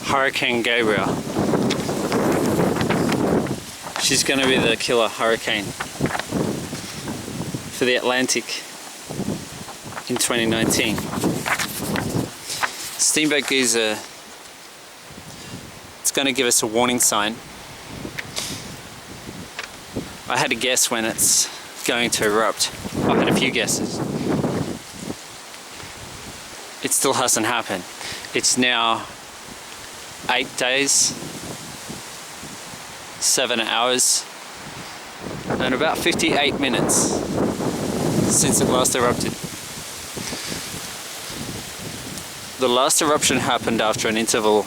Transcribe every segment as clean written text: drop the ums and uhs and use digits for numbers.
Hurricane Gabrielle. She's going to be the killer hurricane for the Atlantic in 2019. Steamboat geyser, it's going to give us a warning sign. I had a guess when it's going to erupt. I had a few guesses. It still hasn't happened. It's now 8 days, 7 hours, and about 58 minutes since it last erupted. The last eruption happened after an interval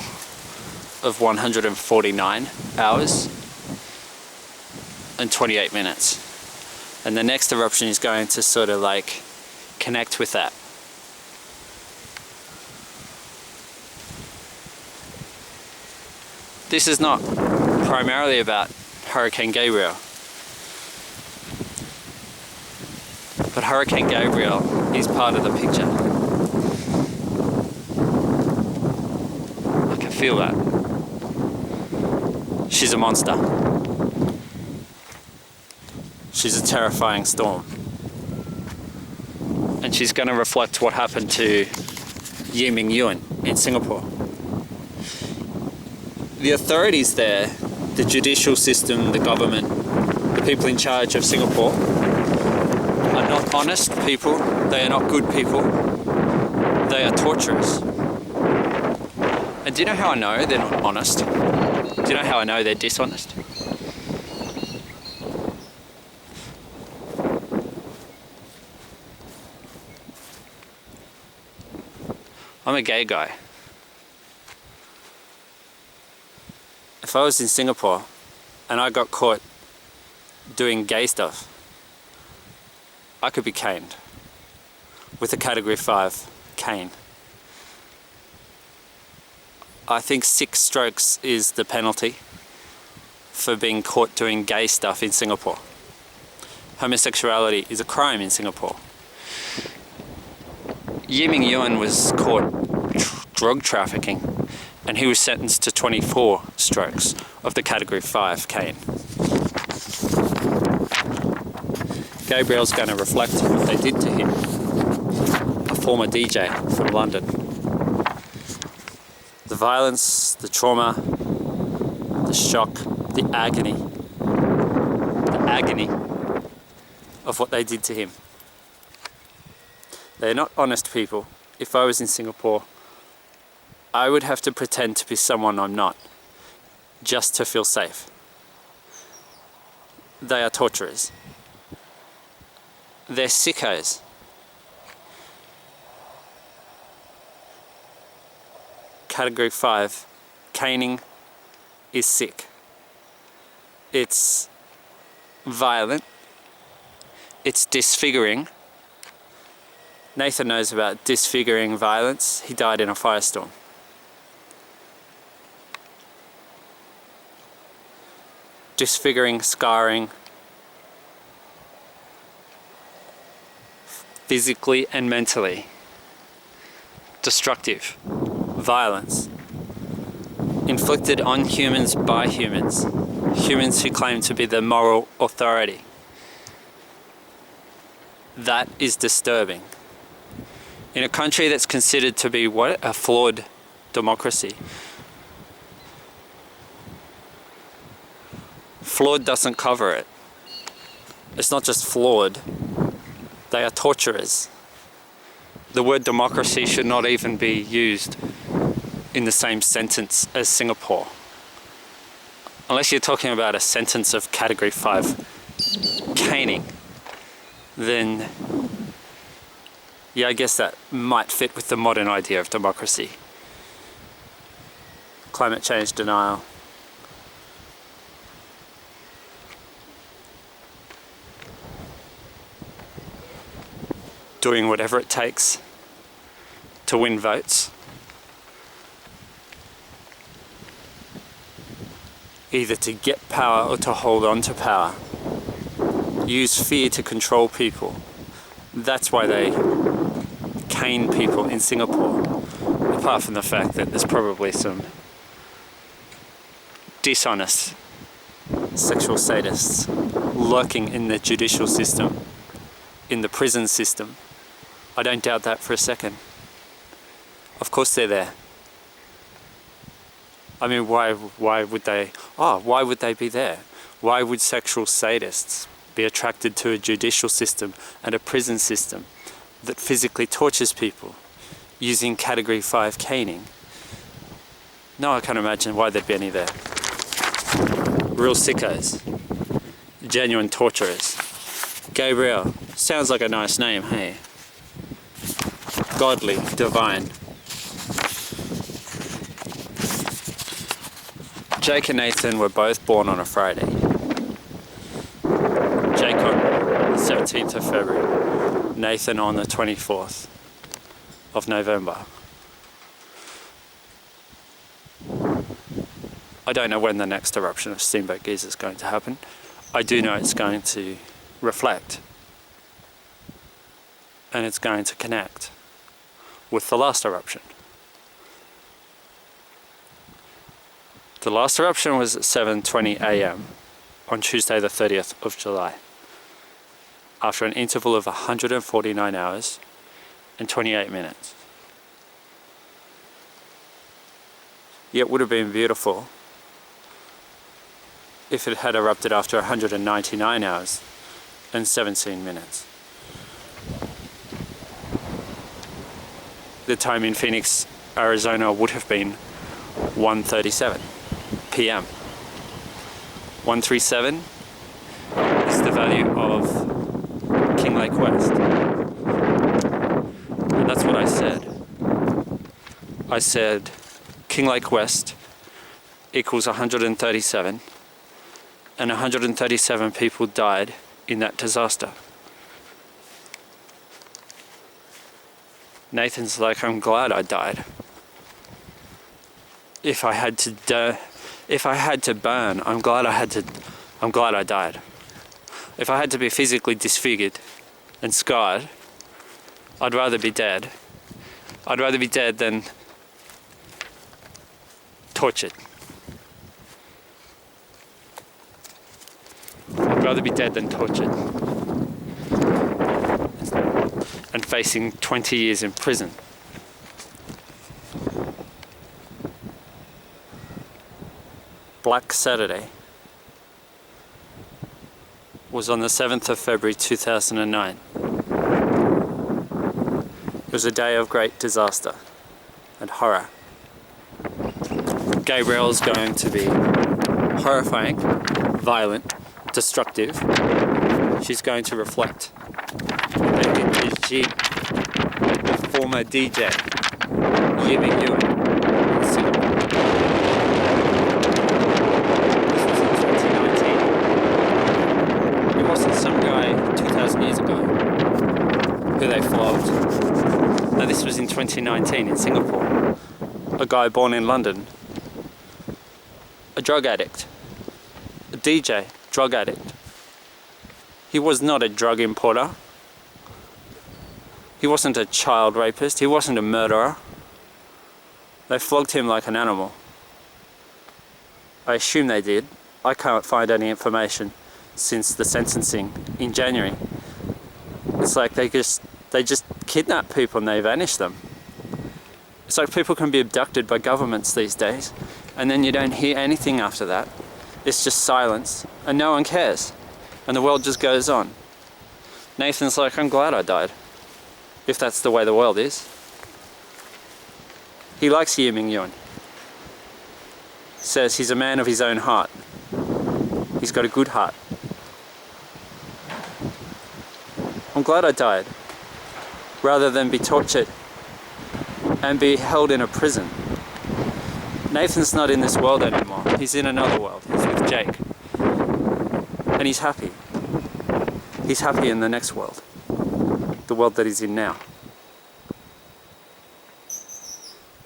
of 149 hours and 28 minutes. And the next eruption is going to sort of like connect with that. This is not primarily about Hurricane Gabrielle, but Hurricane Gabrielle is part of the picture. I can feel that. She's a monster. She's a terrifying storm. And she's going to reflect what happened to Yuen in Singapore. The authorities there, the judicial system, the government, the people in charge of Singapore are not honest people. They are not good people. They are torturers. And do you know how I know they're not honest? Do you know how I know they're dishonest? I'm a gay guy. If I was in Singapore and I got caught doing gay stuff, I could be caned with a category 5 cane. I think 6 strokes is the penalty for being caught doing gay stuff in Singapore. Homosexuality is a crime in Singapore. Yuen was caught drug trafficking, and he was sentenced to 24 strokes of the category 5 cane. Gabrielle's going to reflect what they did to him, a former DJ from London. The violence, the trauma, the shock, the agony of what they did to him. They're not honest people. If I was in Singapore, I would have to pretend to be someone I'm not, just to feel safe. They are torturers. They're sickos. Category 5, caning is sick. It's violent. It's disfiguring. Nathan knows about disfiguring violence. He died in a firestorm. Disfiguring, scarring, physically and mentally. Destructive. Violence. Inflicted on humans by humans. Humans who claim to be the moral authority. That is disturbing. In a country that's considered to be what? A flawed democracy. Flawed doesn't cover it. It's not just flawed. They are torturers. The word democracy should not even be used in the same sentence as Singapore. Unless you're talking about a sentence of category 5 caning, then yeah, I guess that might fit with the modern idea of democracy. Climate change denial. Doing whatever it takes to win votes. Either to get power or to hold on to power. Use fear to control people. That's why they cane people in Singapore. Apart from the fact that there's probably some dishonest sexual sadists lurking in the judicial system, in the prison system. I don't doubt that for a second. Of course they're there. I mean, why would they be there? Why would sexual sadists be attracted to a judicial system and a prison system that physically tortures people using category 5 caning? No, I can't imagine why there'd be any there. Real sickos. Genuine torturers. Gabrielle. Sounds like a nice name, hey? Godly, divine. Jake and Nathan were both born on a Friday. Jake on the 17th of February. Nathan on the 24th of November. I don't know when the next eruption of Steamboat Geyser is going to happen. I do know it's going to reflect. And it's going to connect with the last eruption. The last eruption was at 7:20 AM on Tuesday the 30th of July, after an interval of 149 hours and 28 minutes. Yeah, it would have been beautiful if it had erupted after 199 hours and 17 minutes. The time in Phoenix, Arizona would have been 1:37 PM. 137 is the value of King Lake West. And that's what I said. I said King Lake West equals 137, and 137 people died in that disaster. Nathan's like, I'm glad I died. If I had to burn, I'm glad I died. If I had to be physically disfigured and scarred, I'd rather be dead. I'd rather be dead than tortured. I'd rather be dead than tortured. And facing 20 years in prison. Black Saturday was on the 7th of February 2009. It was a day of great disaster and horror. Gabrielle's going to be horrifying, violent, destructive. She's going to reflect the former DJ, Yimmy Ewan, in Singapore. This was in 2019. It wasn't some guy 2,000 years ago who they flogged. No, this was in 2019 in Singapore. A guy born in London. A drug addict. A DJ, drug addict. He was not a drug importer. He wasn't a child rapist. He wasn't a murderer. They flogged him like an animal. I assume they did. I can't find any information since the sentencing in January. It's like they just kidnap people and they vanish them. It's like people can be abducted by governments these days, and then you don't hear anything after that. It's just silence, and no one cares. And the world just goes on. Nathan's like, I'm glad I died. If that's the way the world is. He likes Yiming Yun. Says he's a man of his own heart. He's got a good heart. I'm glad I died, rather than be tortured and be held in a prison. Nathan's not in this world anymore. He's in another world. He's with Jake. And he's happy. He's happy in the next world. The world that he's in now.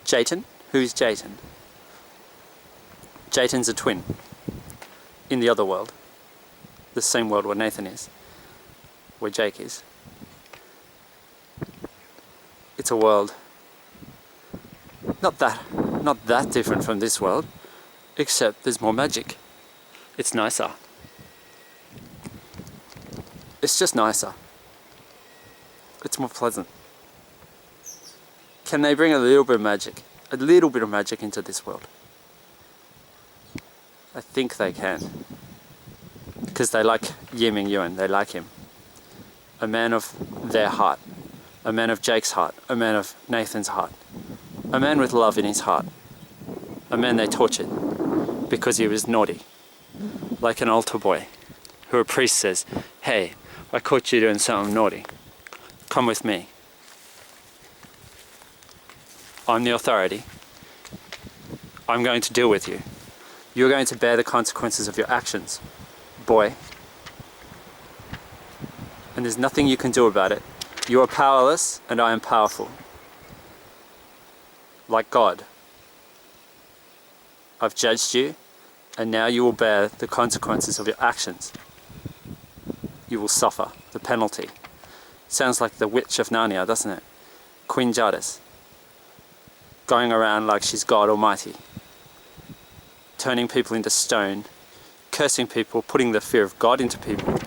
Jayton? Who's Jayton? Jayton's a twin. In the other world. The same world where Nathan is. Where Jake is. It's a world not that different from this world. except there's more magic. It's nicer. It's just nicer. It's more pleasant. Can they bring a little bit of magic? A little bit of magic into this world? I think they can. Because they like Yiming Yuan, they like him. A man of their heart. A man of Jake's heart. A man of Nathan's heart. A man with love in his heart. A man they tortured because he was naughty. Like an altar boy who a priest says, "Hey, I caught you doing something naughty. Come with me. I'm the authority. I'm going to deal with you. You're going to bear the consequences of your actions, boy. And there's nothing you can do about it. You are powerless and I am powerful. Like God. I've judged you and now you will bear the consequences of your actions. You will suffer the penalty." Sounds like the Witch of Narnia, doesn't it? Queen Jadis. Going around like she's God Almighty. Turning people into stone. Cursing people, putting the fear of God into people.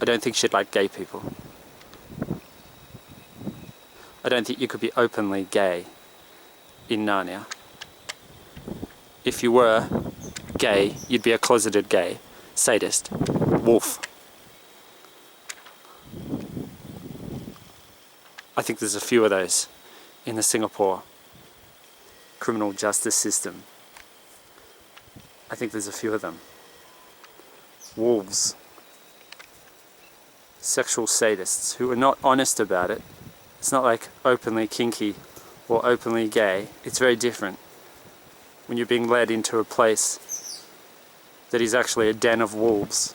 I don't think she'd like gay people. I don't think you could be openly gay in Narnia. If you were gay, you'd be a closeted gay, sadist, wolf. I think there's a few of those in the Singapore criminal justice system. I think there's a few of them. Wolves. Sexual sadists who are not honest about it. It's not like openly kinky or openly gay. It's very different when you're being led into a place that is actually a den of wolves.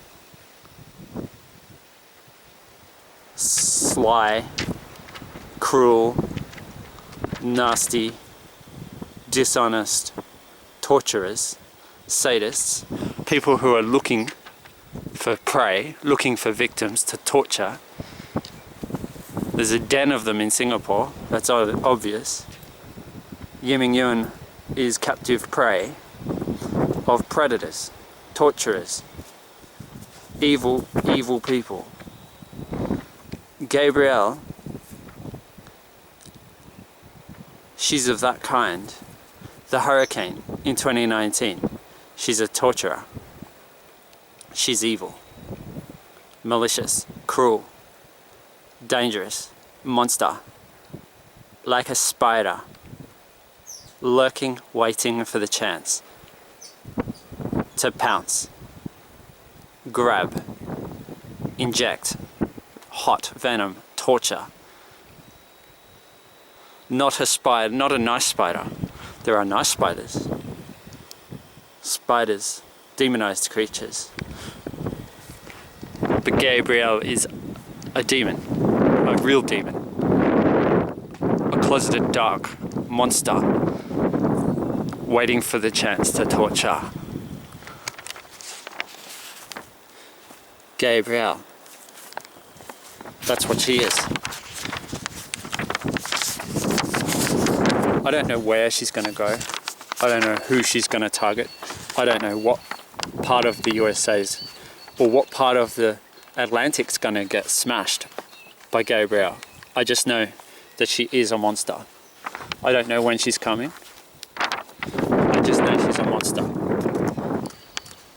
Sly, cruel, nasty, dishonest, torturers, sadists, people who are looking for prey, looking for victims to torture. There's a den of them in Singapore, that's obvious. Yiming Yuan is captive prey of predators, torturers, evil, evil people. Gabrielle, she's of that kind. The hurricane in 2019, she's a torturer. She's evil, malicious, cruel, dangerous, monster, like a spider, lurking, waiting for the chance to pounce, grab, inject, hot venom, torture. Not a spider, not a nice spider. There are nice spiders. Spiders, demonized creatures. But Gabrielle is a demon, a real demon. A closeted dark monster waiting for the chance to torture. Gabrielle. That's what she is. I don't know where she's going to go. I don't know who she's going to target. I don't know what part of the USA's or what part of the Atlantic's going to get smashed by Gabrielle. I just know that she is a monster. I don't know when she's coming. I just know she's a monster.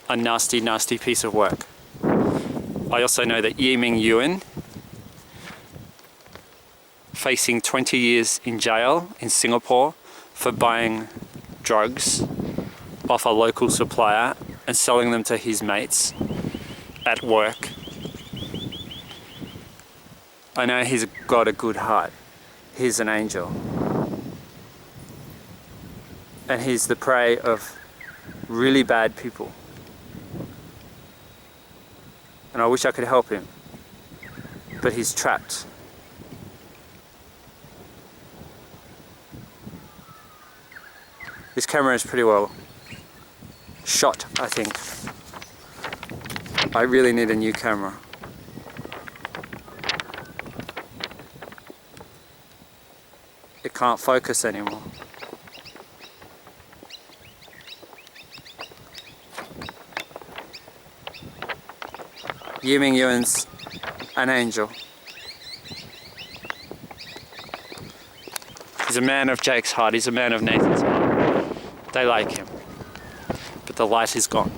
A nasty, nasty piece of work. I also know that Yiming Yuan, facing 20 years in jail in Singapore for buying drugs off a local supplier and selling them to his mates at work. I know he's got a good heart. He's an angel. And he's the prey of really bad people. And I wish I could help him. But he's trapped. This camera is pretty well shot, I think. I really need a new camera. It can't focus anymore. Yiming Yuan's an angel. He's a man of Jake's heart, he's a man of Nathan's heart. They like him, but the light is gone.